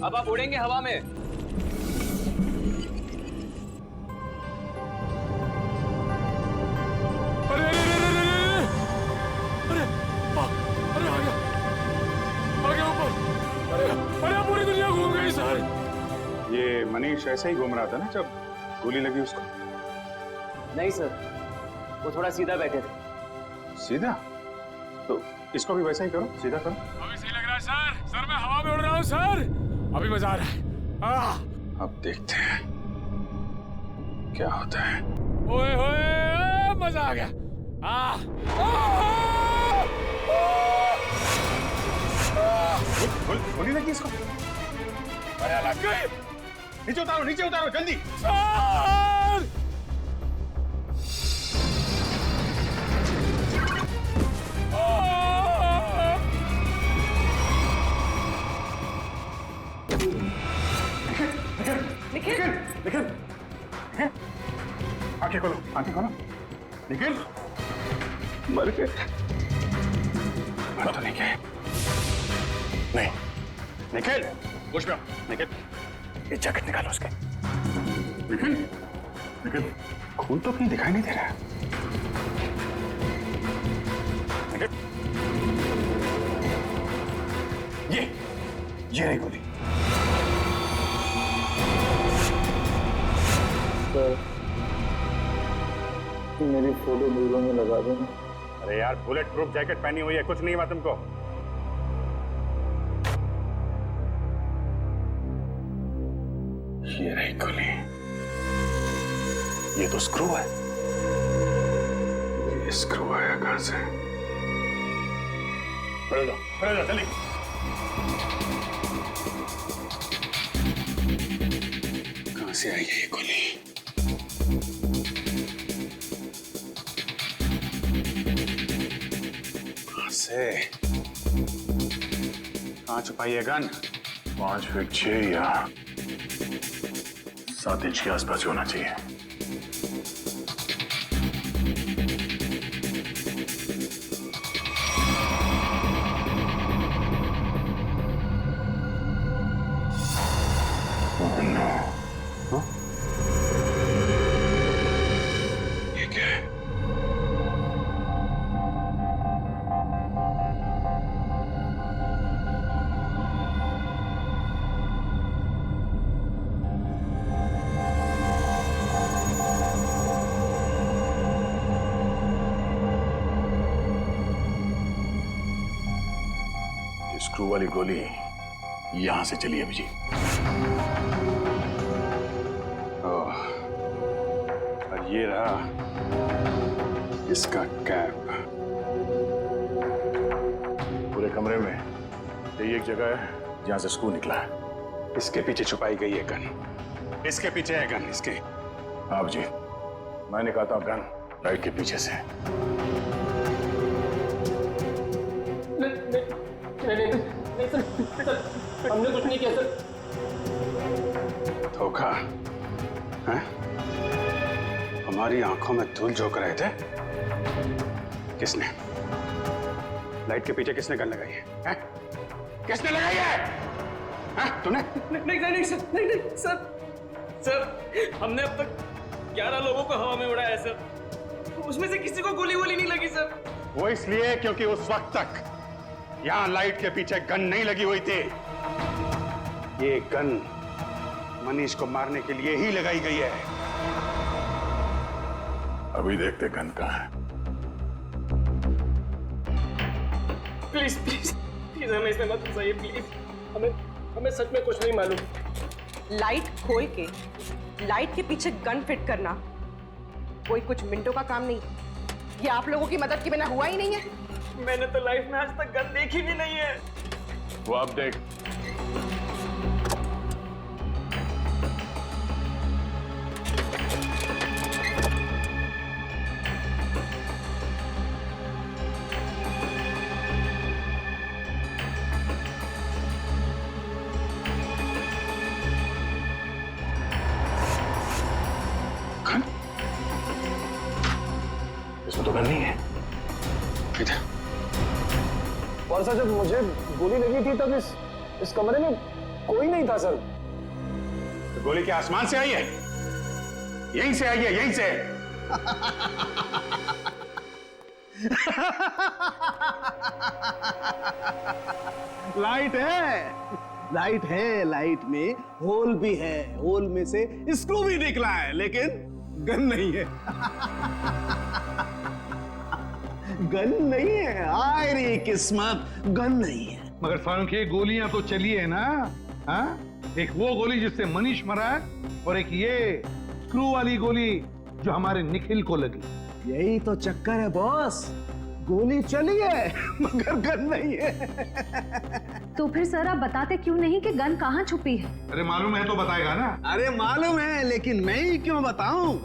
अब आप उड़ेंगे हवा में। अरे अरे अरे अरे अरे अरे आ गया ऊपर। अरे अरे पूरी दुनिया घूम गई सर। ये मनीष ऐसे ही घूम रहा था ना जब गोली लगी उसको? नहीं सर, वो थोड़ा सीधा बैठे थे। सीधा? तो इसको भी वैसा ही करो, सीधा करो। अभी सही लग रहा है सर। सर मैं हवा में उड़ रहा हूँ सर। अभी मजा आ रहा है। अब देखते हैं क्या होता है। ओए होए मजा आ गया। गोली लगी इसको? अरे लग गई। नीचे उतारो जल्दी। सर निखिल आंखें खोलो। निखिल मर गए। मर तो नहीं गए। नहीं निखिल, होश में आओ। निखिल ये जैकेट निकालो उसके। निखिल खून तो कहीं दिखाई नहीं दे रहा है। निखिल ये रही गोली। मेरी फोटो बिल्लों में लगा देना। अरे यार बुलेट प्रूफ जैकेट पहनी हुई है, कुछ नहीं हुआ तुमको। ये रही गोली। ये तो स्क्रू है। ये स्क्रू आया कहां से? खड़े जाओ जल्दी। कहां से आई है ये गोली? से कहां छुपाई है गन? 5 फीट 6 या 7 इंच के आसपास होना चाहिए। ये क्या है? स्क्रू वाली गोली यहां से चली अभिजीत। और ये रहा इसका कैप। पूरे कमरे में यही एक जगह है जहां से स्क्रू निकला है। इसके पीछे छुपाई गई है गन। इसके पीछे है गन इसके। आप जी, मैं निकालता हूं गन लाइट के पीछे से। नहीं सर, हमने कुछ नहीं किया सर। धोखा है? हमारी आंखों में धूल झोंक रहे थे। किसने? लाइट के पीछे किसने गन लगाई है? किसने लगाई है? तूने? नहीं सर, हमने अब तक 11 लोगों को हवा में उड़ाया है सर। उसमें से किसी को गोली नहीं लगी सर। वो इसलिए क्योंकि उस वक्त तक यहां लाइट के पीछे गन नहीं लगी हुई थी। ये गन मनीष को मारने के लिए ही लगाई गई है। अभी देखते गन कहां है। प्लीज हमें इसमें मत फंसाइए प्लीज। हमें सच में कुछ नहीं मालूम। लाइट खोल के लाइट के पीछे गन फिट करना कोई कुछ मिनटों का काम नहीं। ये आप लोगों की मदद के बिना हुआ ही नहीं है। मैंने तो लाइफ में आज तक गन देखी भी नहीं है। वो आप देख। इसमें तो गन नहीं है। इधर और सर जब मुझे गोली लगी थी तब इस कमरे में कोई नहीं था सर। तो गोली क्या आसमान से आई है? यहीं से आई है, यहीं से। लाइट है, लाइट है, लाइट में होल भी है, होल में से स्क्रू भी निकला है, लेकिन गन नहीं है। गन नहीं है, आय रे किस्मत, गन नहीं है। मगर सालुंखे गोलियां तो चली है ना? हाँ, एक वो गोली जिससे मनीष मरा है और एक ये स्क्रू वाली गोली जो हमारे निखिल को लगी। यही तो चक्कर है बॉस, गोली चली है मगर गन नहीं है। तो फिर सर आप बताते क्यों नहीं कि गन कहाँ छुपी है? अरे मालूम है तो बताएगा ना। अरे मालूम है, लेकिन मैं ही क्यों बताऊं?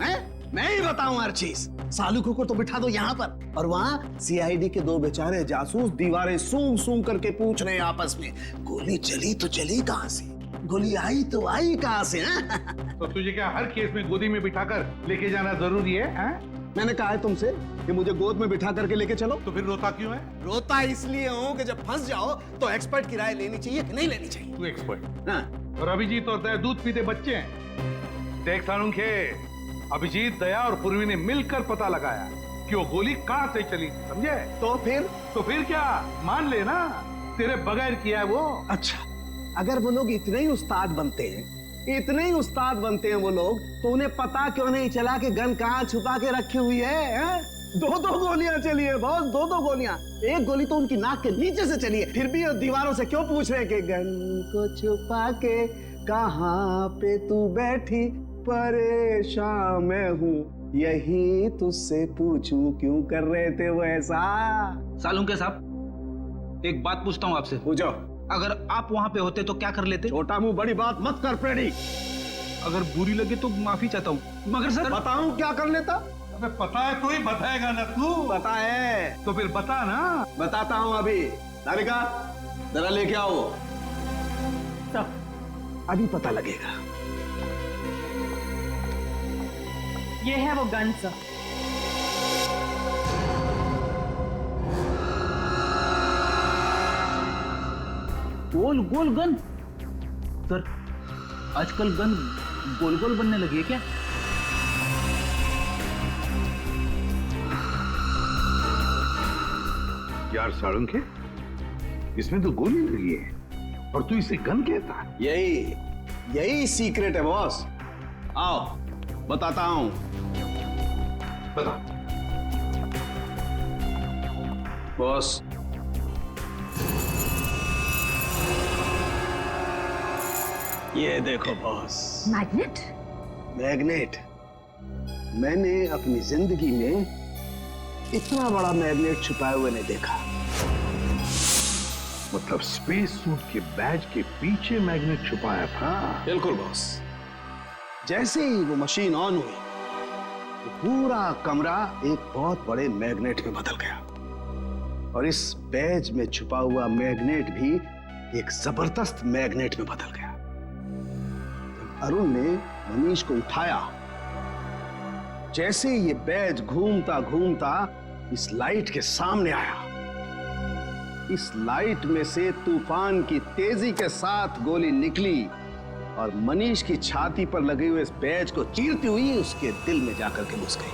मैं ही बताऊं हर चीज। सालुखों को तो बिठा दो यहाँ पर, और वहाँ सीआईडी के 2 बेचारे जासूस दीवारें सूंघ सूंघ करके पूछ रहे हैं आपस में, गोली चली तो चली कहाँ से, गोली आई तो आई कहाँ से? तो तुझे क्या हर केस में गोदी में बिठाकर लेके जाना जरूरी है? मैंने कहा है तुमसे कि मुझे गोद में बिठा करके लेके चलो। तो फिर रोता क्यों है? रोता इसलिए हूँ कि जब फंस जाओ तो एक्सपर्ट की राय लेनी चाहिए कि नहीं लेनी चाहिए। तू एक्सपर्ट। हाँ। और अभिजीत और दया दूध पीते बच्चे हैं। देख सालुंखे, अभिजीत, दया और पूर्वी ने मिलकर पता लगाया कि वो गोली कहाँ से चली, समझे? तो फिर क्या मान लेना, तेरे बगैर किया है वो। अच्छा, अगर वो लोग इतने ही उस्ताद बनते हैं, इतने ही उस्ताद बनते हैं वो लोग, तो उन्हें पता क्यों नहीं चला कि गन कहाँ छुपा के रखी हुई है? 2 गोलियां चली है बॉस, 2 गोलियां। एक गोली तो उनकी नाक के नीचे से चली है, फिर भी दीवारों से क्यों पूछ रहे हैं कि गन को छुपा के कहाँ पे तू बैठी, परेशान मैं हूँ, यही तुझसे पूछूं क्यों कर रहे थे वो ऐसा? सालुंखे साहब, एक बात पूछता हूँ आपसे। पूछो। अगर आप वहां पे होते तो क्या कर लेते? छोटा मुंह बड़ी बात मत कर प्रेडी। अगर बुरी लगे तो माफी चाहता हूँ, मगर सर बताऊं क्या कर लेता? अबे पता है तो ही बताएगा ना तू। पता है तो फिर बता ना। बताता हूँ अभी। राधिका, जरा लेके आओ। अभी पता लगेगा। ये है वो गन सर। गोल गोल गन? सर आजकल गन गोल गोल बनने लगी है क्या? यार सालुंखे, इसमें तो गोली लगी है और तू इसे गन कहता है? यही सीक्रेट है बॉस। आओ बताता हूं। बता। बॉस, ये देखो बॉस, मैग्नेट? मैग्नेट। मैंने अपनी जिंदगी में इतना बड़ा मैग्नेट छुपाए हुए नहीं देखा। मतलब स्पेस सूट के बैज के पीछे मैग्नेट छुपाया था? बिल्कुल बॉस। जैसे ही वो मशीन ऑन हुई, तो पूरा कमरा एक बहुत बड़े मैग्नेट में बदल गया, और इस बैज में छुपा हुआ मैग्नेट भी एक जबरदस्त मैग्नेट में बदल गया। जब अरुण ने मनीष को उठाया, जैसे ये बैज घूमता घूमता इस लाइट के सामने आया, इस लाइट में से तूफान की तेजी के साथ गोली निकली और मनीष की छाती पर लगे हुए इस बैज को चीरती हुई उसके दिल में जाकर के घुस गई।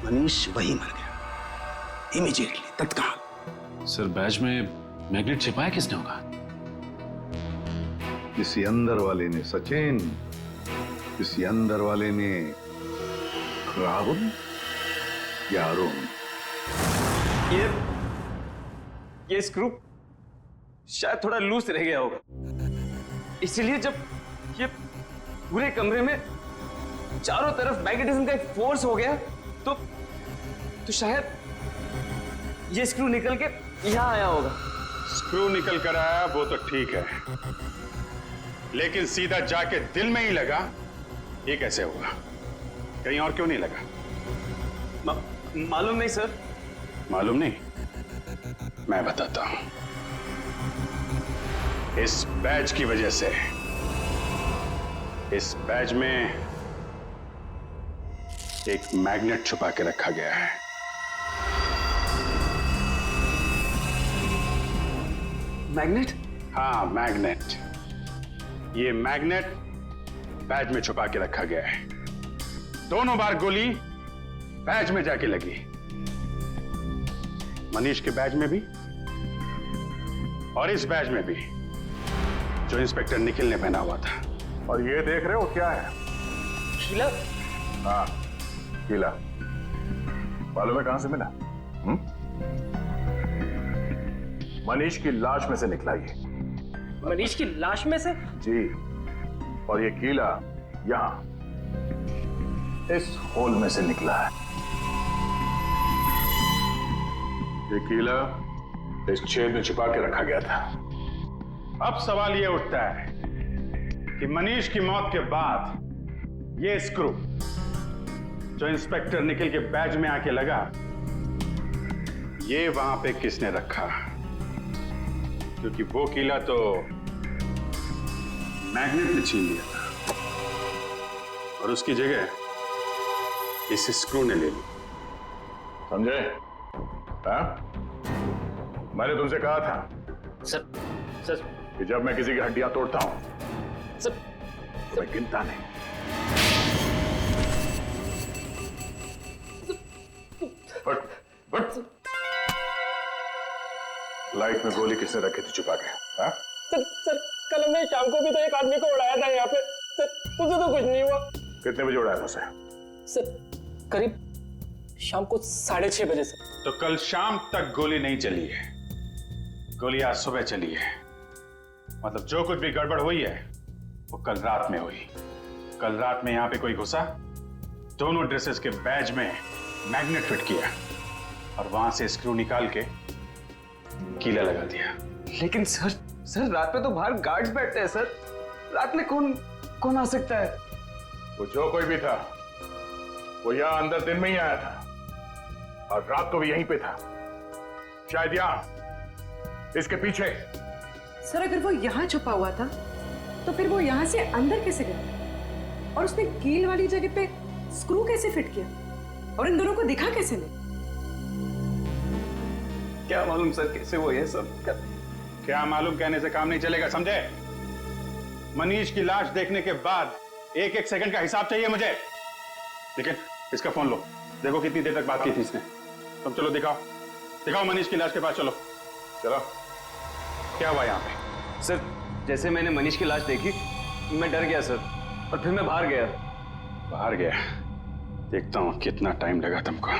मनीष वहीं मर गया, इमीडिएटली, तत्काल। सर, बैज में मैग्नेट छिपाया किसने होगा? किसी अंदर वाले ने सचिन, किसी अंदर वाले ने राहुल या अरुण। ये स्क्रू शायद थोड़ा लूज रह गया होगा, इसीलिए जब ये पूरे कमरे में चारों तरफ मैग्नेटिज्म का एक फोर्स हो गया तो शायद ये स्क्रू निकल के यहां आया होगा। स्क्रू निकल कर आया वो तो ठीक है, लेकिन सीधा जाके दिल में ही लगा, ये कैसे होगा? कहीं और क्यों नहीं लगा? मालूम नहीं सर। मालूम नहीं? मैं बताता हूं। इस बैज की वजह से, इस बैज में एक मैग्नेट छुपा के रखा गया है। मैग्नेट? हाँ, मैग्नेट। ये मैग्नेट बैज में छुपा के रखा गया है। दोनों बार गोली बैज में जाके लगी, मनीष के बैज में भी और इस बैज में भी जो इंस्पेक्टर निखिल ने पहना हुआ था। और ये देख रहे हो क्या है? शीला, हाँ, कीला। मालूम है कहां से मिला? मनीष की लाश में से निकला ये। मनीष की लाश में से? जी। और ये कीला यहां इस होल में से निकला है। ये कीला इस छेद में छिपा के रखा गया था। अब सवाल यह उठता है कि मनीष की मौत के बाद ये स्क्रू जो इंस्पेक्टर निखिल के बैज में आके लगा, ये वहां पे किसने रखा? क्योंकि वो कीला तो मैग्नेट ने छीन लिया था और उसकी जगह इस स्क्रू ने ले ली। समझे? हाँ? मैंने तुमसे कहा था सर कि जब मैं किसी की हड्डियां तोड़ता हूं सर तो मैं गिनता नहीं। बट लाइट में गोली किसने रखी थी छुपा के? हाँ? सर कल हमने शाम को भी तो एक आदमी को उड़ाया था यहाँ पे। सर तुझे तो कुछ नहीं हुआ। कितने बजे उड़ाया था उसे? सर करीब शाम को 6:30 बजे से। तो कल शाम तक गोली नहीं चली है, गोली आज सुबह चली है। मतलब जो कुछ भी गड़बड़ हुई है वो कल रात में हुई। कल रात में यहां पे कोई घुसा, दोनों ड्रेसेस के बैज में मैग्नेट फिट किया और वहां से स्क्रू निकाल के कीला लगा दिया। लेकिन सर रात में तो बाहर गार्ड्स बैठते हैं सर, रात में कौन आ सकता है? वो जो कोई भी था वो यहां अंदर दिन में ही आया था और रात को भी यहीं पे था, शायद यहां इसके पीछे। सर अगर वो यहाँ छुपा हुआ था तो फिर वो यहाँ से अंदर कैसे गया? और उसने कील वाली जगह पे स्क्रू कैसे फिट किया? और इन दोनों को दिखा कैसे नहीं? क्या मालूम सर कैसे वो ये सब क्या मालूम कहने से काम नहीं चलेगा, समझे? मनीष की लाश देखने के बाद एक एक सेकंड का हिसाब चाहिए मुझे। लेकिन इसका फोन लो, देखो कितनी देर तक बात की थी इसने। तुम चलो दिखाओ मनीष की लाश के पास। चलो क्या हुआ यहाँ पे? सर जैसे मैंने मनीष की लाश देखी मैं डर गया सर, और फिर मैं बाहर गया। देखता हूँ कितना टाइम लगा तुमको।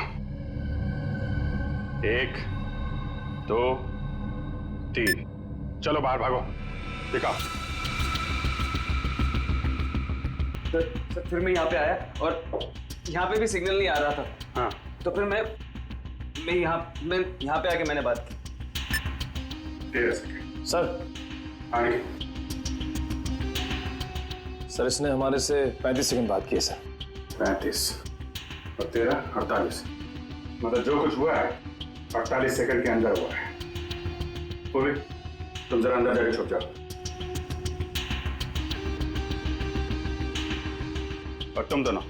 1 2 3 चलो बाहर भागो, दिखाओ। सर फिर मैं यहाँ पे आया और यहाँ पे भी सिग्नल नहीं आ रहा था। हाँ, तो फिर मैं यहाँ पे आके मैंने बात की। 13 सेकंड। सर आगे। सर इसने हमारे से 35 सेकंड बात की है सर। 35 और 13 48। मतलब जो कुछ हुआ है 48 सेकंड के अंदर हुआ है। पूरी तुम जरा अंदर जाके छुप जाओ। और तुम दोनों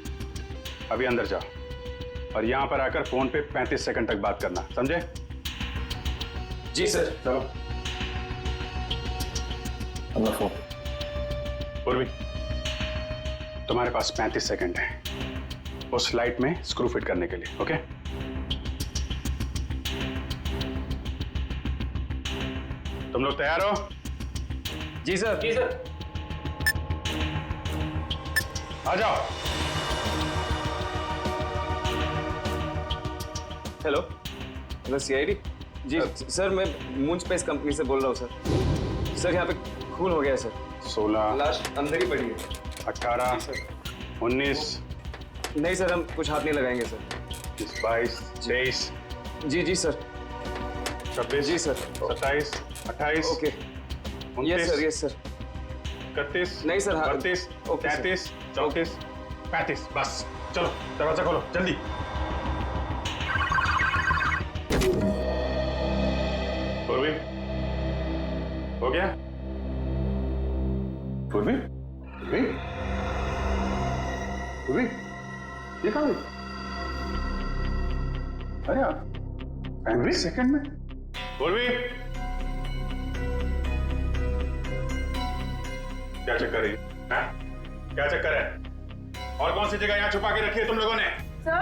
अभी अंदर जाओ और यहां पर आकर फोन पे 35 सेकंड तक बात करना, समझे? जी सर। चलो। फोन। पूर्वी तुम्हारे पास 35 सेकंड है उस लाइट में स्क्रू फिट करने के लिए, ओके? तुम लोग तैयार हो? जी सर। आ जाओ। Hello CID. जी सर मैं मून स्पेस कंपनी से बोल रहा हूँ सर। सर यहाँ पे खून हो गया है सर। 16 लाश अंदर ही पड़ी है। 18 19 नहीं सर हम कुछ हाथ नहीं लगाएंगे सर। 22 23 जी सर। 26 जी सर। 27 28 ओके। यस सर 31 नहीं सर, हाँ। 32 ओके, सर। 33 34 35। बस चलो दरवाजा खोलो जल्दी। पूर्वी हो गया? पूर्वी ये कहाँ गई? अरे यार 35 सेकंड में। पूर्वी क्या चक्कर है? क्या चक्कर है? और कौन सी जगह यहाँ छुपा के रखी है तुम लोगों ने? सर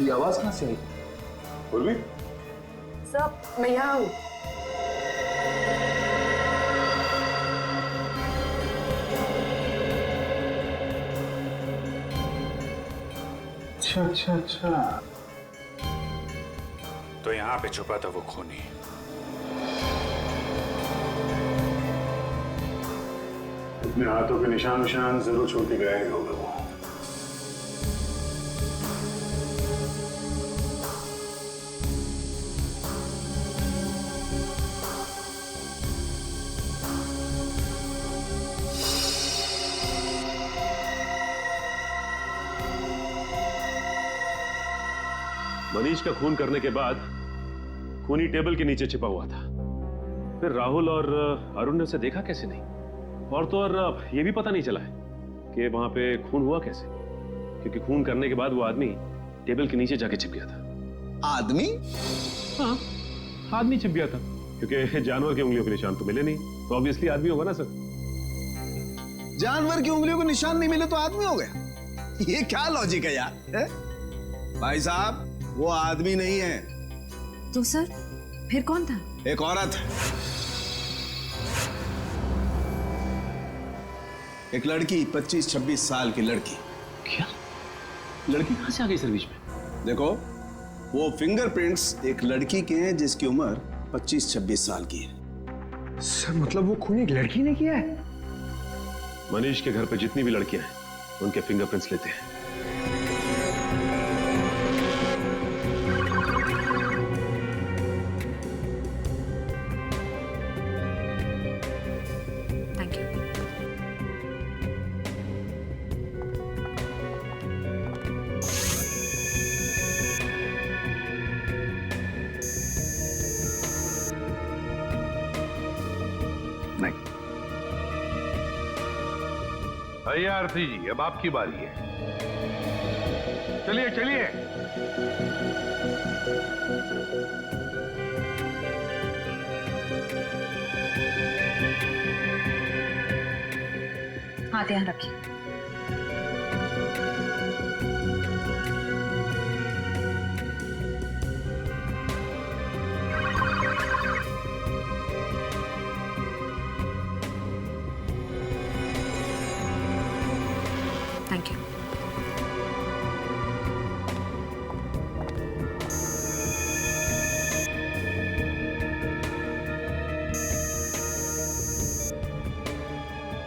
ये आवाज कहाँ से आई? उर्वी, सर मैं यहाँ हूँ। अच्छा अच्छा अच्छा, तो यहाँ पे छुपा था वो खूनी। अपने हाथों के निशान निशान जरूर छोड़ के गया ही होगा वो। मनीष का खून करने के बाद खूनी टेबल के नीचे छिपा हुआ था। फिर राहुल और अरुण ने उसे देखा कैसे नहीं, और तो और ये भी पता नहीं चला है कि वहां पे खून हुआ कैसे, क्योंकि खून करने के बाद वो आदमी टेबल के नीचे जाके छिप गया था। आदमी? हाँ, आदमी छिप गया था, क्योंकि जानवर की उंगलियों के निशान तो मिले नहीं, तो ऑब्वियसली आदमी होगा ना सर। जानवर की उंगलियों को निशान नहीं मिले तो आदमी हो गया? ये क्या लॉजिक है यार? है? भाई साहब, वो आदमी नहीं है। तो सर फिर कौन था? एक औरत, एक लड़की, 25-26 साल की लड़की। क्या? लड़की कहां से आ गई सर बीच में? देखो, वो फिंगरप्रिंट्स एक लड़की के हैं जिसकी उम्र 25-26 साल की है। सर मतलब वो खून एक लड़की ने किया है? मनीष के घर पे जितनी भी लड़कियां हैं उनके फिंगरप्रिंट्स लेते हैं। Thank you. नहीं। आइए आरती जी, अब आपकी बारी है। चलिए चलिए। हाथ यहाँ रखिए। Thank you.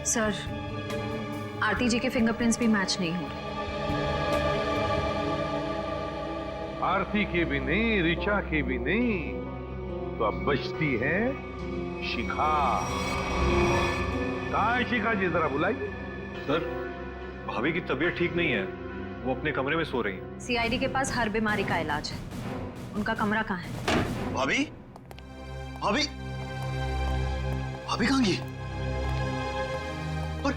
सर, आरती जी के फिंगरप्रिंट्स भी मैच नहीं हो रहे। आरती के भी नहीं, ऋचा के भी नहीं, तो अब बचती है शिखा। कहाँ है शिखा जी? जरा बुलाइए। सर, भाभी की तबीयत ठीक नहीं है, वो अपने कमरे में सो रही हैं। सीआईडी के पास हर बीमारी का इलाज है। उनका कमरा कहाँ है? भाभी? भाभी? भाभी कहाँ गई? और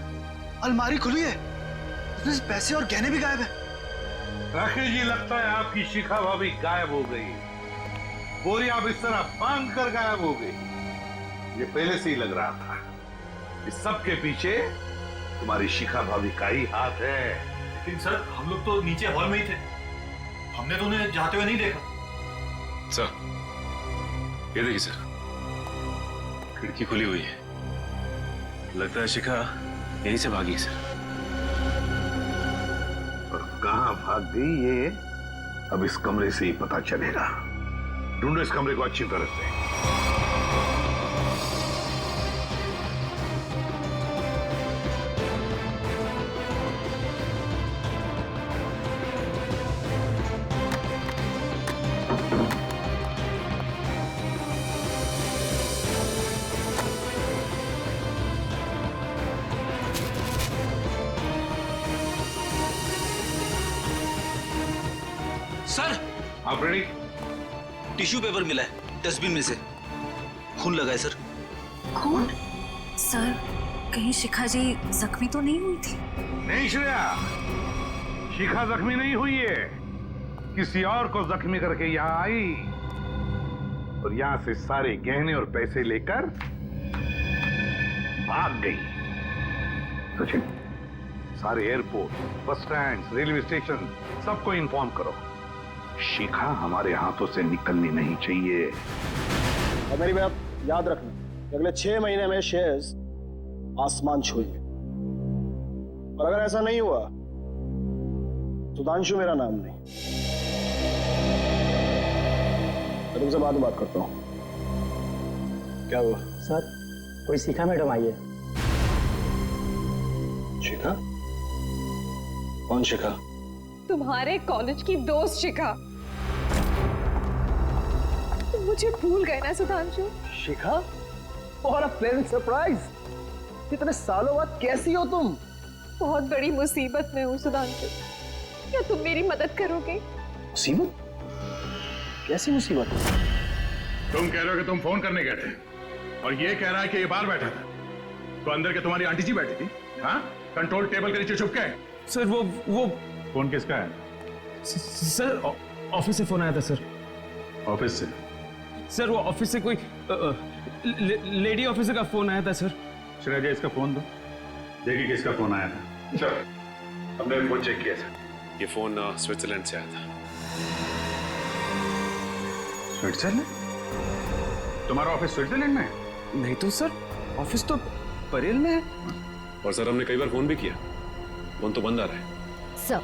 अलमारी खुली है, उसमें से पैसे और गहने भी गायब है। राकेश जी, लगता है आपकी शिखा भाभी गायब हो गई। बोरी आप इस तरह बांध कर गायब हो गई, ये पहले से ही लग रहा था। इस सब के पीछे तुम्हारी शिखा भाभी का ही हाथ है। लेकिन सर, हम लोग तो नीचे हॉल में ही थे, हमने तो उन्हें जाते हुए नहीं देखा। सर, ये देखिए सर, खिड़की खुली हुई है। लगता है शिखा यहीं से भागी सर। और कहां भाग गई ये अब इस कमरे से ही पता चलेगा। ढूंढो इस कमरे को अच्छी तरह से। सर, आप रेडी? टिश्यू पेपर मिला है डस्टबिन में से। खून लगा है सर। खून? सर, कहीं शिखा जी जख्मी तो नहीं हुई थी? नहीं श्रेया, शिखा जख्मी नहीं हुई है, किसी और को जख्मी करके यहाँ आई और यहाँ से सारे गहने और पैसे लेकर भाग गई। सचिन, सारे airport, bus stand, railway station सबको इन्फॉर्म करो, शिखा हमारे हाथों से निकलनी नहीं चाहिए। और मेरी बात याद रखना, अगले 6 महीने में शेयर्स आसमान छूएंगे, और अगर ऐसा नहीं हुआ सुधांशु मेरा नाम नहीं। मैं तुमसे बाद में बात करता हूं। क्या हुआ? सर, कोई शिखा मैडम आई है। शिखा? कौन शिखा? तुम्हारे कॉलेज की दोस्त शिखा। तुम मुझे भूल गए ना सुधांशु? शिखा, और अ प्लेजेंट सरप्राइज। इतने सालों बाद कैसी हो तुम? बहुत बड़ी मुसीबत में हूँ सुधांशु, क्या तुम मेरी मदद करोगे? मुसीबत? कैसी मुसीबत? तुम कह रहे हो कि तुम फोन करने गए थे और ये कह रहा है कि ये बाहर बैठा था, तो अंदर के तुम्हारी आंटी जी बैठी थी, हाँ, कंट्रोल टेबल के नीचे छुप के। सर वो फोन किसका है? सर ऑफिस से फोन आया था सर। ऑफिस से? सर वो ऑफिस से कोई लेडी ऑफिसर का फोन आया था सर। श्रेया, इसका फोन दो, देखिए किसका फोन आया था। सर, हमने फोन चेक किया था, ये फोन स्विट्जरलैंड से आया था। स्विट्जरलैंड? तुम्हारा ऑफिस स्विट्जरलैंड में है? नहीं तो सर, ऑफिस तो परेल में है। और सर हमने कई बार फोन भी किया, फोन तो बंद आ रहा है। सर,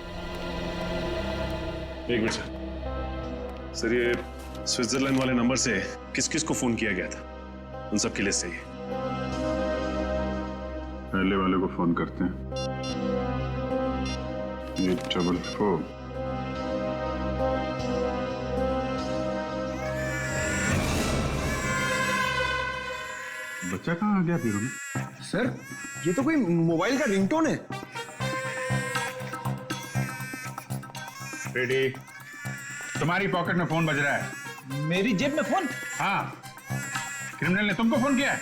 एक मिनट सर, ये स्विट्जरलैंड वाले नंबर से किस किस को फोन किया गया था, उन सब की लिस्ट चाहिए। पहले वाले को फोन करते हैं, 844। बच्चा कहाँ आ गया फिर? सर, ये तो कोई मोबाइल का रिंगटोन है। रेडी? तुम्हारी पॉकेट में फोन बज रहा है। मेरी जेब में फोन? हाँ, क्रिमिनल ने तुमको फोन किया है।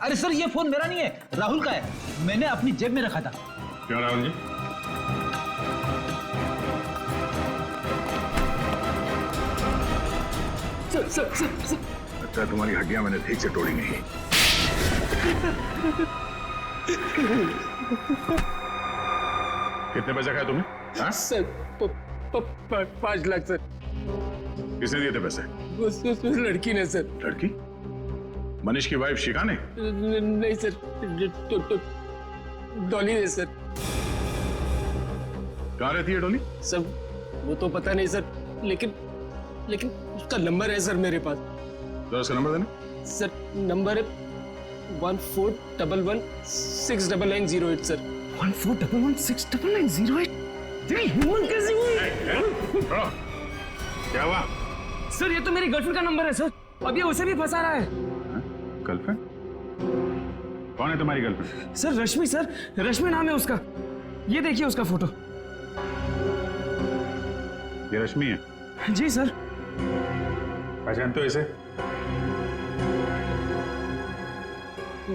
अरे सर, ये फोन मेरा नहीं है, राहुल का है, मैंने अपनी जेब में रखा था। क्यों राहुल जी? सर, अच्छा, तुम्हारी हड्डियां मैंने ठीक से तोड़ी नहीं। कितने पैसे खाए तुम्हें? हाँ? Sir 5 lakh sir. किसने दिए थे पैसे? उस लड़की ने सर। लड़की? मनीष की वाइफ शिखा ने? नहीं सर, डॉली ने सर। कहाँ रहती है डॉली? सर वो तो पता नहीं सर, लेकिन उसका नंबर है सर मेरे पास। तो उसका नंबर देना। सर नंबर है 1411699908 सर। 1411699908? तेरी हिम्मत कैसी हुई? क्या हुआ? सर ये तो मेरी गर्लफ्रेंड का नंबर है सर, अब ये उसे भी फंसा रहा है। गर्लफ्रेंड? कौन है तुम्हारी गर्लफ्रेंड? सर रश्मि, सर रश्मि नाम है उसका, ये देखिए उसका फोटो। ये रश्मि है? जी सर। पहचानते हो इसे?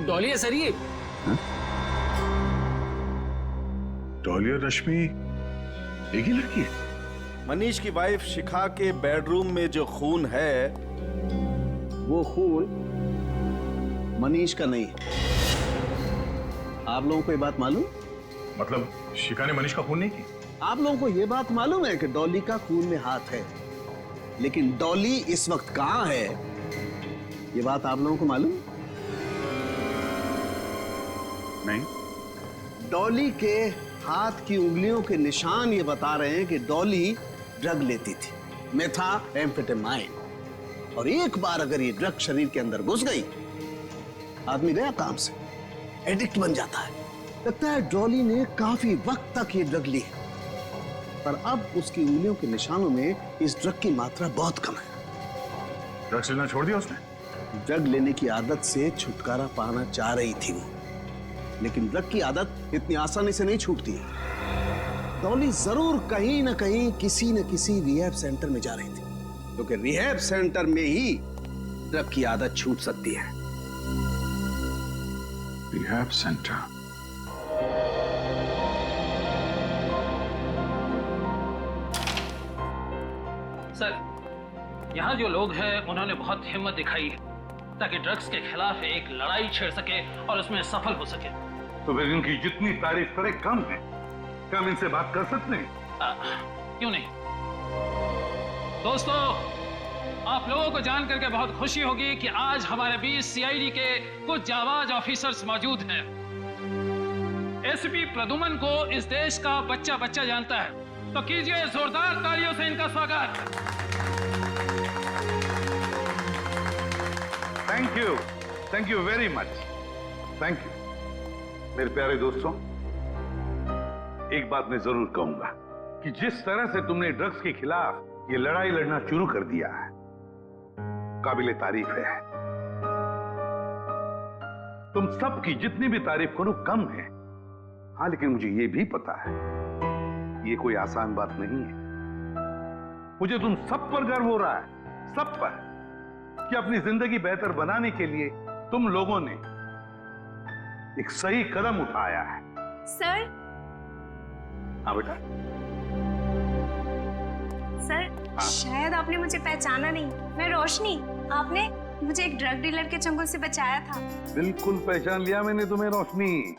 डॉली है सर ये। डॉली और रश्मि एक ही लड़की है? मनीष की वाइफ शिखा के बेडरूम में जो खून है, वो खून मनीष का नहीं है। आप लोगों को ये बात मालूम? मतलब शिखा ने मनीष का खून नहीं किया? आप लोगों को ये बात मालूम है कि डॉली का खून में हाथ है, लेकिन डॉली इस वक्त कहां है, ये बात आप लोगों को मालूम? नहीं। डॉली के हाथ की उंगलियों के निशान ये बता रहे हैं कि डॉली ड्रग लेती थी, मेथाम्फेटामाइन, और एक बार अगर ये ड्रग शरीर के अंदर घुस गई, आदमी गया काम से, एडिक्ट बन जाता है। लगता है डॉली ने काफी वक्त तक ये ड्रग ली है, पर अब उसकी उंगलियों के निशानों में इस ड्रग की मात्रा बहुत कम है। ड्रग्स लेना छोड़ दिया उसने? ड्रग लेने की आदत से छुटकारा पाना चाह रही थी वो, लेकिन ड्रग की आदत इतनी आसानी से नहीं छूटती है। डॉली जरूर कहीं ना कहीं किसी न किसी रिहैब सेंटर में जा रही थी, क्योंकि रिहैब सेंटर में ही ड्रग की आदत छूट सकती है। Rehab centre? सर, यहाँ जो लोग हैं उन्होंने बहुत हिम्मत दिखाई है ताकि ड्रग्स के खिलाफ एक लड़ाई छेड़ सके और उसमें सफल हो सके। तो फिर इनकी जितनी तारीफ करे कम है। क्या हम इनसे बात कर सकते हैं? क्यों नहीं दोस्तों, आप लोगों को जान करके बहुत खुशी होगी कि आज हमारे बीच सीआईडी के कुछ जाबाज ऑफिसर्स मौजूद हैं। एसपी प्रदुमन को इस देश का बच्चा बच्चा जानता है, तो कीजिए जोरदार तालियों से इनका स्वागत। Thank you very much, thank you. मेरे प्यारे दोस्तों, एक बात मैं जरूर कहूंगा कि जिस तरह से तुमने ड्रग्स के खिलाफ ये लड़ाई लड़ना शुरू कर दिया है, काबिले तारीफ है। तुम सबकी जितनी भी तारीफ करो कम है। हाँ, लेकिन मुझे ये भी पता है ये कोई आसान बात नहीं है। मुझे तुम सब पर गर्व हो रहा है, सब पर, कि अपनी जिंदगी बेहतर बनाने के लिए तुम लोगों ने एक सही कदम उठाया है। सर। हाँ बेटा। सर, शायद आपने मुझे पहचाना नहीं। मैं रोशनी, आपने मुझे एक ड्रग डीलर के चंगुल से बचाया था। बिल्कुल पहचान लिया मैंने तुम्हें रोशनी।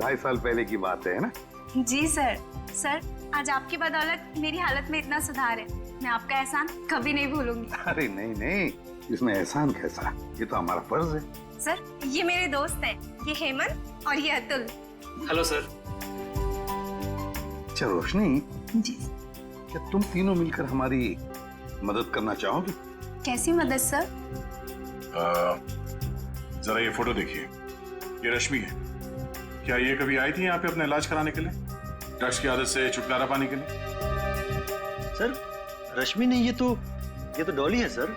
2.5 साल पहले की बात है ना? जी सर। सर, आज आपकी बदौलत मेरी हालत में इतना सुधार है, मैं आपका एहसान कभी नहीं भूलूंगी। अरे नहीं नहीं, इसमें एहसान कैसा, ये तो हमारा फर्ज है। सर, ये मेरे दोस्त हैं, ये हेमंत और ये अतुल। Hello sir. अच्छा रोशनी जी, क्या तुम तीनों मिलकर हमारी मदद करना चाहोगे? कैसी मदद सर? जरा ये फोटो देखिए, ये रश्मि है। क्या ये कभी आई थी यहाँ पे अपना इलाज कराने के लिए, ड्रग्स की आदत से छुटकारा पाने के लिए? सर, रश्मि नहीं, ये तो डॉली है सर।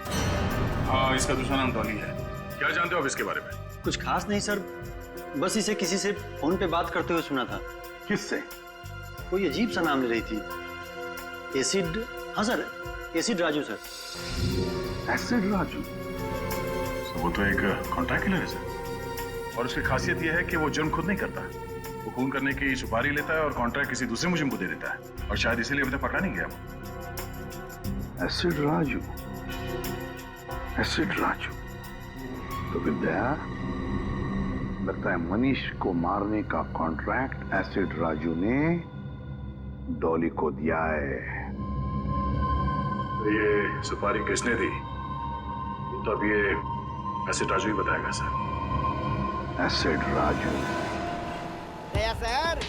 हाँ, इसका दूसरा नाम डॉली है। क्या जानते हो आप इसके बारे में? कुछ खास नहीं सर, बस इसे किसी से फोन पे बात करते हुए सुना था। किससे? कोई अजीब सा नाम ले रही थी। एसिड, हाँ sir, acid Raju sir. Acid Raju? वो तो एक कॉन्ट्रैक्ट किलर है सर, और उसकी खासियत यह है कि वो जुर्म खुद नहीं करता। वो खून करने की सुपारी लेता है और कॉन्ट्रैक्ट किसी दूसरे मुजरिम को दे देता है, और शायद इसीलिए अभी तक पकड़ा नहीं गया वो। Acid Raju, acid Raju. तो विद्या, लगता है मनीष को मारने का कॉन्ट्रैक्ट एसिड राजू ने डॉली को दिया है। ये सुपारी किसने दी, तो अब ये एसिड राजू ही बताएगा सर। एसिड राजू। दया सर,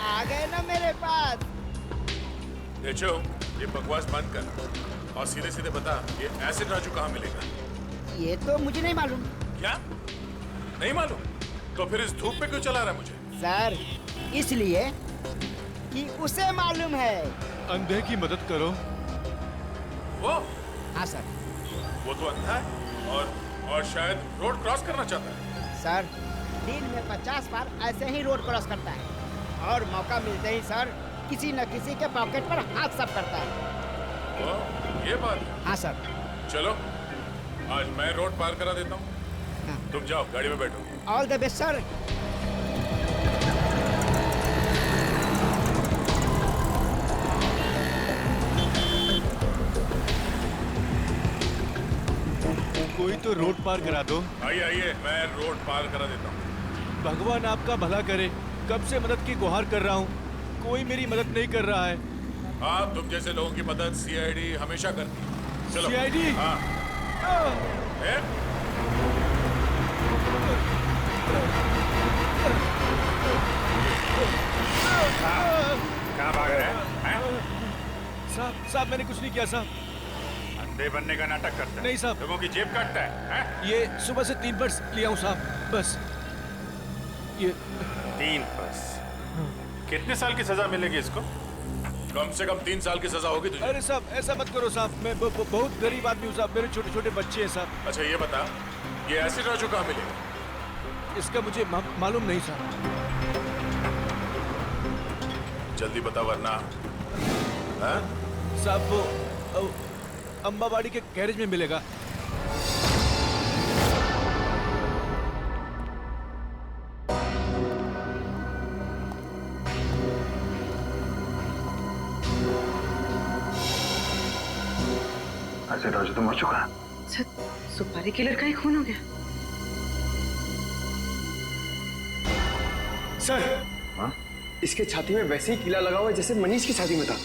आ गए ना मेरे पास। देखो, ये बकवास बंद कर और सीधे सीधे बता, ये एसिड राजू कहाँ मिलेगा? ये तो मुझे नहीं मालूम। क्या नहीं मालूम? तो फिर इस धूप पे क्यों चला रहा है मुझे? सर, इसलिए कि उसे मालूम है। अंधे की मदद करो। वो? हाँ सर। वो तो अंधा है और शायद रोड क्रॉस करना चाहता है। सर, दिन में 50 बार ऐसे ही रोड क्रॉस करता है, और मौका मिलते ही सर किसी न किसी के पॉकेट पर हाथ साफ करता है। वो ये बात है? हाँ सर। चलो, आज मैं रोड पार करा देता हूँ। हाँ। तुम जाओ, गाड़ी में बैठो। All the best sir. कोई तो रोड पार करा दो। आइए आइए, मैं रोड पार करा देता हूँ। भगवान आपका भला करे, कब से मदद की गुहार कर रहा हूँ, कोई मेरी मदद नहीं कर रहा है। हाँ, तुम जैसे लोगों की मदद सीआईडी हमेशा करती है। चलो। सीआईडी? हाँ। कहाँ भाग रहे हैं? साहब, मैंने कुछ नहीं किया साहब। अंधे बनने का नाटक करता है? नहीं साहब। लोगों की जेब काटता है? ये सुबह से 3 पर्स लिया हूँ साहब, बस ये 3 पर्स। कितने साल की सजा मिलेगी इसको? कम से कम 3 साल की सजा होगी तुझे। अरे साहब, ऐसा मत करो साहब, मैं बहुत गरीब आदमी हूँ साहब, मेरे छोटे छोटे बच्चे हैं साहब। अच्छा ये बता, ये एसिड राजू कहाँ मिलेगा? इसका मुझे मालूम नहीं साहब। जल्दी बता वरना। हाँ? साहब, वो अंबाबाड़ी के गैरेज में मिलेगा। एसिड राजू तो मर चुका है। सुपारी किलर का ही खून हो गया। सर, हाँ? इसके छाती में वैसे ही कीला लगा हुआ है जैसे मनीष की छाती में था।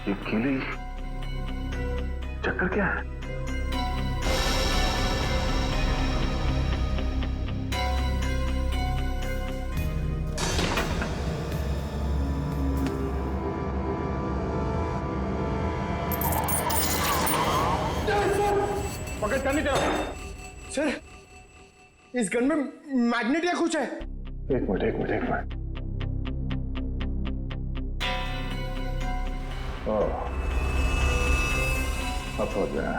ये कीली चक्कर क्या है? पकड़ कर नहीं तेरा। सर, इस गन में मैग्नेट या कुछ है। एक मिनट। अब समझ गया।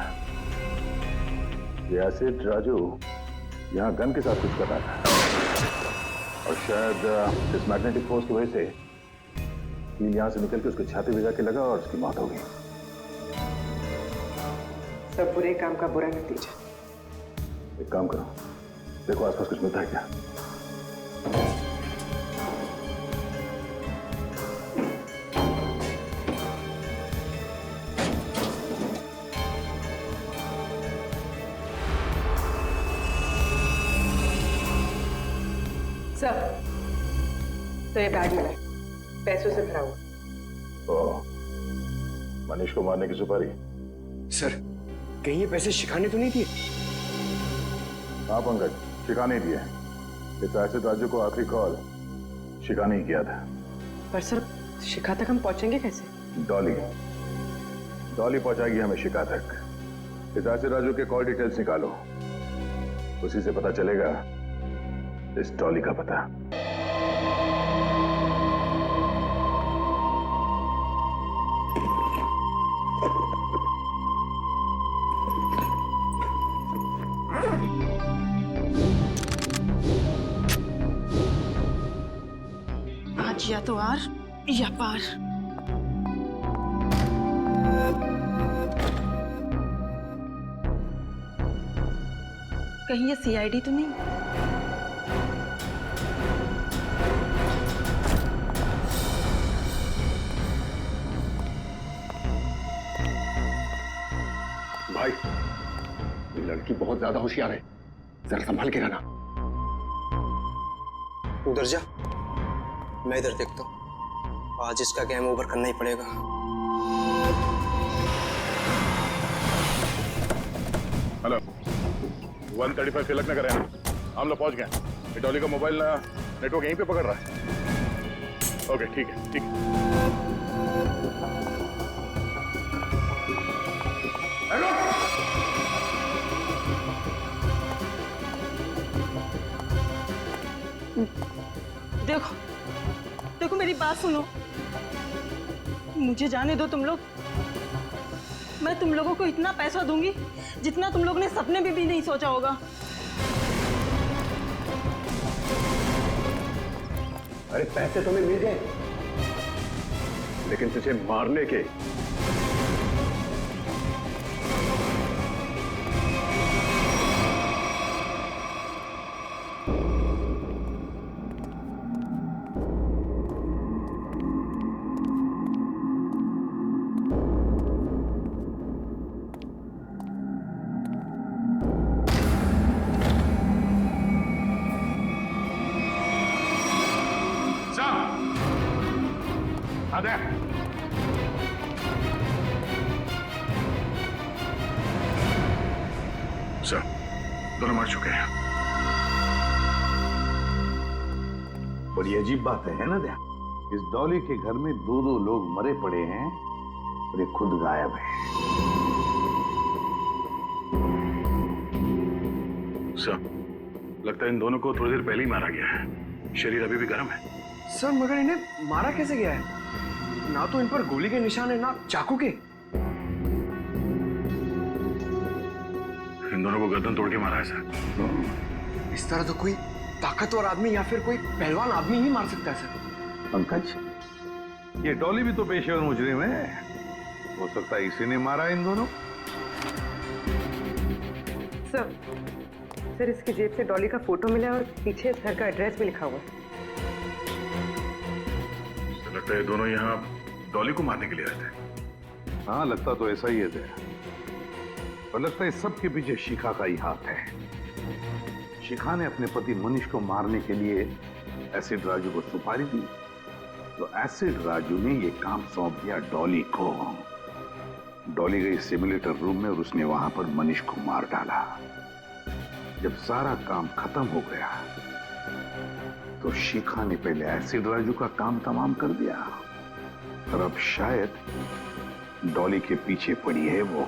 ये एसिड राजू यहाँ गन के साथ कुछ कर रहा था और शायद इस मैग्नेटिक फोर्स की वजह से कील यहाँ से निकल के उसके छाती में जाके लगा और उसकी मौत हो गई। सब बुरे काम का बुरा नतीजा। एक काम करो, देखो आसपास कुछ मिलता है क्या। सर, तो ये बैग मिला है, पैसों से भरा हुआ। ओह, मनीष को मारने की सुपारी। सर, कहीं ये पैसे शिखा ने तो नहीं दिए? हाँ पंकज, शिखा नहीं दिए। इस एसिड राजू को आखिरी कॉल शिखा ने ही किया था। पर सर, शिखा तक हम पहुंचेंगे कैसे? डॉली पहुंचाएगी हमें शिखा तक। इस एसिड राजू के कॉल डिटेल्स निकालो, उसी से पता चलेगा इस डॉली का पता। आज या तो आर या पार। कहीं ये सीआईडी तो नहीं? भाई, ये लड़की बहुत ज्यादा होशियार है, जरा संभाल के रहना। उधर जा, मैं इधर देखता हूँ। आज इसका गेम ओवर करना ही पड़ेगा। हेलो, 135 तिलक नगर है, हम लोग पहुंच गए। डॉली का मोबाइल नेटवर्क यहीं पे पकड़ रहा है। ओके, ठीक है, ठीक है। देखो मेरी बात सुनो, मुझे जाने दो तुम लोग। मैं तुम लोगों को इतना पैसा दूंगी जितना तुम लोगों ने सपने में भी नहीं सोचा होगा। अरे पैसे तुम्हें मिल गए, लेकिन तुझे मारने के सर, दोनों मर चुके हैं। बड़ी अजीब बात है ना दया? इस डॉली के घर में दो लोग मरे पड़े हैं और ये खुद गायब है। सर, लगता है इन दोनों को थोड़ी देर पहले ही मारा गया है। शरीर अभी भी गर्म है। सर, मगर इन्हें मारा कैसे गया है? ना तो इन पर गोली के निशान है, ना चाकू के। इन दोनों को गर्दन तोड़ के मारा है सर। इस तरह तो कोई ताकतवर आदमी या फिर कोई पहलवान आदमी ही मार सकता है सर। पंकज, ये डॉली भी तो पेशेवर मुजरिम है, हो सकता है इसी ने मारा इन दोनों। सर, इसकी जेब से डॉली का फोटो मिला और पीछे इस घर का एड्रेस भी लिखा हुआ है। लगता है दोनों यहाँ डॉली को मारने के लिए आए थे। हाँ, लगता तो ऐसा ही है दया। और लगता है सबके पीछे शिखा का ही हाथ है। शिखा ने अपने पति मनीष को मारने के लिए एसिड राजू को सुपारी दी, तो एसिड राजू ने ये काम सौंप दिया डॉली को। डॉली गई सिमुलेटर रूम में और उसने वहां पर मनीष को मार डाला। जब सारा काम खत्म हो गया तो शिखा ने पहले एसिड राजू का काम तमाम कर दिया और अब शायद डॉली के पीछे पड़ी है वो।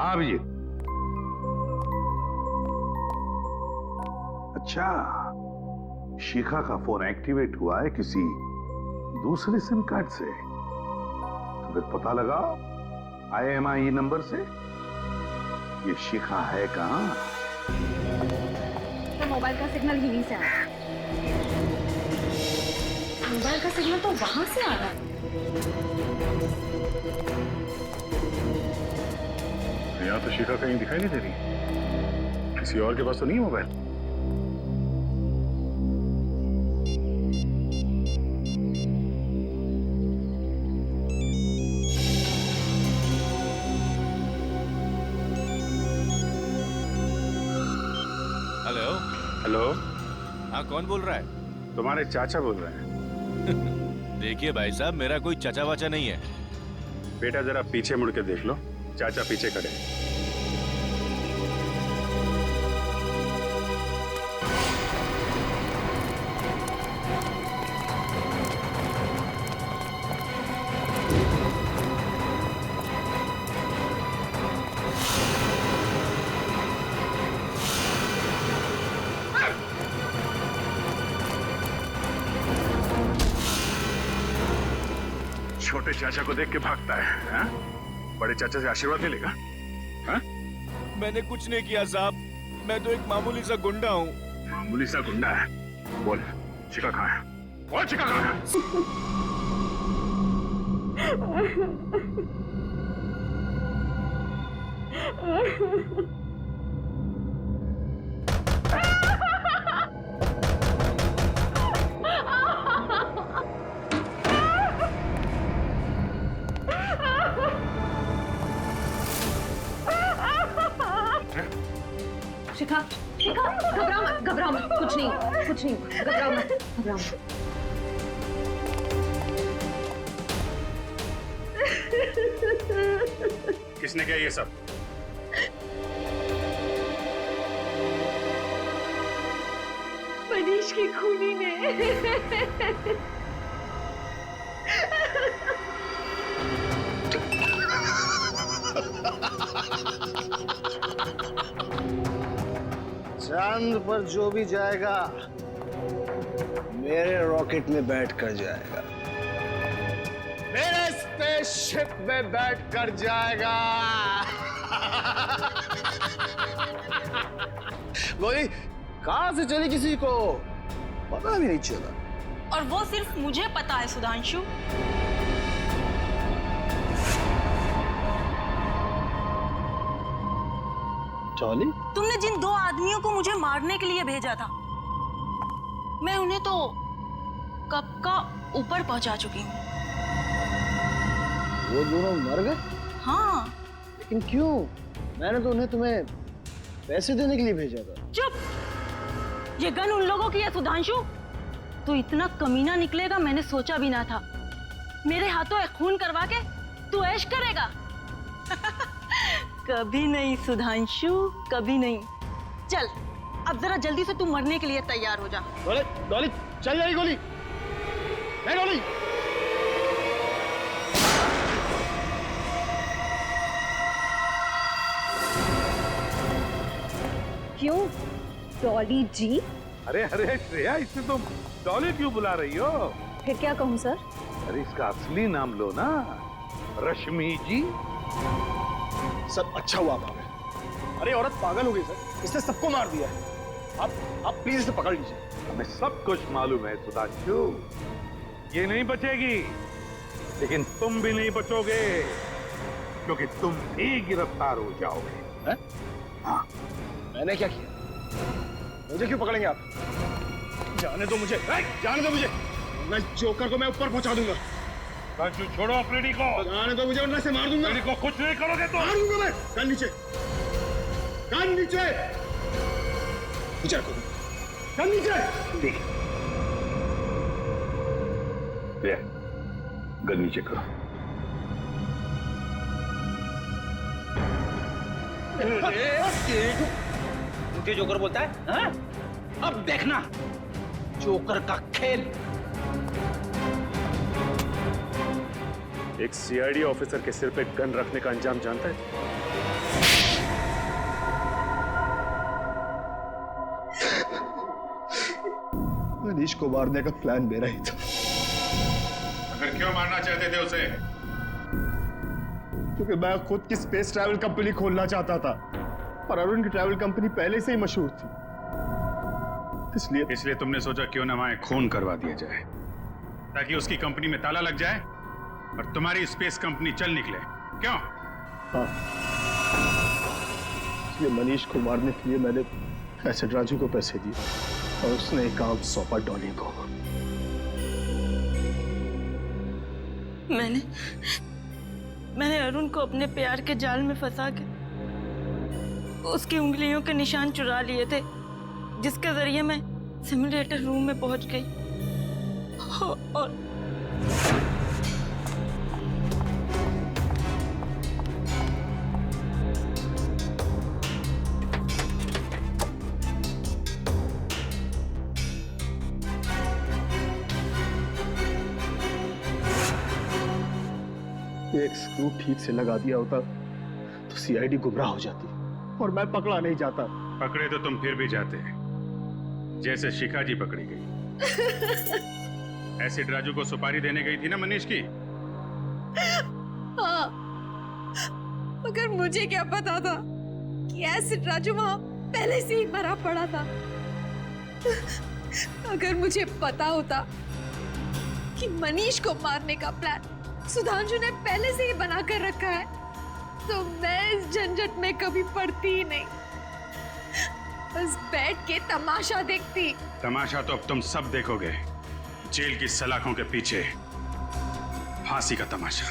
अभिजीत, अच्छा, शिखा का फोन एक्टिवेट हुआ है किसी दूसरे सिम कार्ड से, तो फिर पता लगाओ IMEI नंबर से ये शिखा है कहां? तो मोबाइल का सिग्नल यहीं से आ रहा है। मोबाइल का सिग्नल तो वहां से आ रहा है। यहाँ तो शिखा कहीं दिखाई नहीं दे रही। किसी और के पास तो नहीं है मोबाइल? हेलो हेलो, हाँ, कौन बोल रहा है? तुम्हारे चाचा बोल रहे हैं। देखिए भाई साहब, मेरा कोई चाचा वाचा नहीं है। बेटा जरा पीछे मुड़ के देख लो, चाचा पीछे खड़े हैं। छोटे चाचा को देख के भागता है, हा? बड़े चाचा से आशीर्वाद मिलेगा? हा? मैंने कुछ नहीं किया साहब, मैं तो एक मामूली सा गुंडा हूँ। मामूली सा गुंडा है? बोल, शिखा कहाँ है? बोल, शिखा कहाँ है? शिखा, शिखा, घबराओ मत, घबराओ मत, कुछ नहीं, घबराओ मत, घबराओ मत। किसने किया ये सब? मनीष की खूनी ने। चांद पर जो भी जाएगा मेरे रॉकेट में बैठ कर जाएगा, मेरे स्पेसशिप में बैठ कर जाएगा। गोली कहां से चली किसी को पता भी नहीं चला। और वो सिर्फ मुझे पता है सुधांशु। डॉली, तुमने जिन दो आदमियों को मुझे मारने के लिए भेजा था, मैं उन्हें तो कब का ऊपर पहुंचा चुकी हूँ। वो दोनों मर गए? हाँ। लेकिन क्यों? मैंने तो उन्हें तुम्हें पैसे देने के लिए भेजा था। चुप! ये गन उन लोगों की है सुधांशु। तू इतना कमीना निकलेगा मैंने सोचा भी ना था। मेरे हाथों एक खून करवा के तू ऐश करेगा। कभी नहीं सुधांशु, कभी नहीं। चल अब जरा जल्दी से तू मरने के लिए तैयार हो जा। डॉली, डॉली, चल जाएगी गोली। नहीं डॉली। क्यों डॉली जी? अरे अरे श्रेया, इसे तुम डॉली क्यों बुला रही हो? फिर क्या कहूँ सर? अरे इसका असली नाम लो ना, रश्मि जी। सब अच्छा हुआ आप आ गए। अरे औरत पागल हो गई सर, इसने सबको मार दिया है। आप प्लीज इसे पकड़ लीजिए। हमें सब कुछ मालूम है सुधांशु, ये नहीं बचेगी, लेकिन तुम भी नहीं बचोगे, क्योंकि तुम भी गिरफ्तार हो जाओगे। हाँ, मैंने क्या किया? मुझे क्यों पकड़ेंगे आप? जाने दो मुझे, जाने दो मुझे, मैं जोकर को मैं ऊपर पहुंचा दूंगा। राजू छोड़ो अपनी को। जाने दो मुझे, वरना से मार दूंगा। को कुछ नहीं करोगे तो मार दूंगा मैं। कान नीचे, कान नीचे, नीचे रखो, कान नीचे। ठीक है, गन नीचे करो। मुझे जोकर बोलता है हाँ? अब देखना जोकर का खेल। एक सीआईडी ऑफिसर के सिर पे गन रखने का अंजाम जानता है? मनीष को मारने का प्लान मेरा ही था। अगर क्यों मारना चाहते थे उसे? क्योंकि मैं खुद की स्पेस ट्रैवल कंपनी खोलना चाहता था और अरुण की ट्रैवल कंपनी पहले से ही मशहूर थी, इसलिए तुमने सोचा क्यों ना वहां खून करवा दिया जाए ताकि उसकी कंपनी में ताला लग जाए और तुम्हारी स्पेस कंपनी चल निकले। क्यों? हाँ, इसलिए मनीष को मारने के लिए मैंने एसिड राजू को पैसे दिए और उसने एक काम सौंपा डॉली को। मैंने अरुण को अपने प्यार के जाल में फंसा के उसकी उंगलियों के निशान चुरा लिए थे, जिसके जरिए मैं सिमुलेटर रूम में पहुंच गई और एक स्क्रू ठीक से लगा दिया होता तो सीआईडी गुमराह हो जाती और मैं पकड़ा नहीं जाता। पकड़े तो तुम फिर भी जाते, जैसे शिखा जी पकड़ी गई। एसिड राजू को सुपारी देने गई थी ना मनीष की? हाँ, मगर मुझे क्या पता था कि एसिड राजू वहां पहले से ही मरा पड़ा था। अगर मुझे पता होता कि मनीष को मारने का प्लान सुधांशु ने पहले से ही बना कर रखा है, तो मैं इस झंझट में कभी पड़ती ही नहीं, बस बैठ के तमाशा देखती। तमाशा तो अब तुम सब देखोगे, जेल की सलाखों के पीछे फांसी का तमाशा।